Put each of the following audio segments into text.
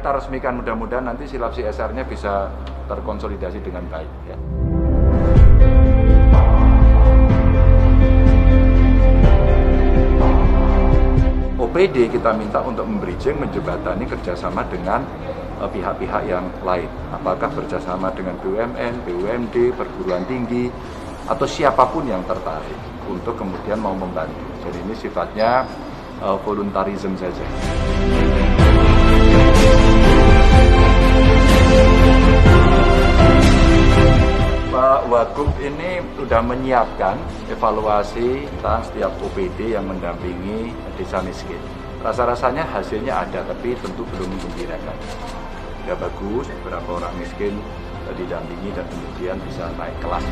kita resmikan, mudah-mudahan nanti silap CSR-nya bisa terkonsolidasi dengan baik ya. OPD kita minta untuk membridging, menjembatani kerjasama dengan pihak-pihak yang lain. Apakah kerjasama dengan BUMN, BUMD, perguruan tinggi, atau siapapun yang tertarik untuk kemudian mau membantu. Jadi ini sifatnya voluntarism saja. Pak Wagub ini sudah menyiapkan evaluasi tentang setiap OPD yang mendampingi desa miskin. Rasa-rasanya hasilnya ada, tapi tentu belum menggembirakan. Ya bagus, beberapa orang miskin didampingi dan kemudian bisa naik kelas.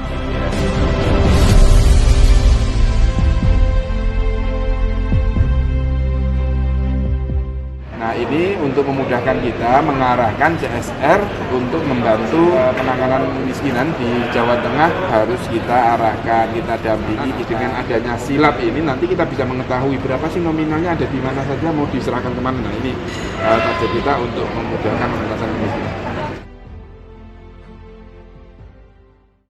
Nah, ini untuk memudahkan kita mengarahkan CSR untuk membantu penanganan kemiskinan di Jawa Tengah, harus kita arahkan, kita dampingi. Dengan adanya silap ini nanti kita bisa mengetahui berapa sih nominalnya, ada di mana saja, mau diserahkan kemana. Nah, ini target kita untuk memudahkan pengentasan kemiskinan.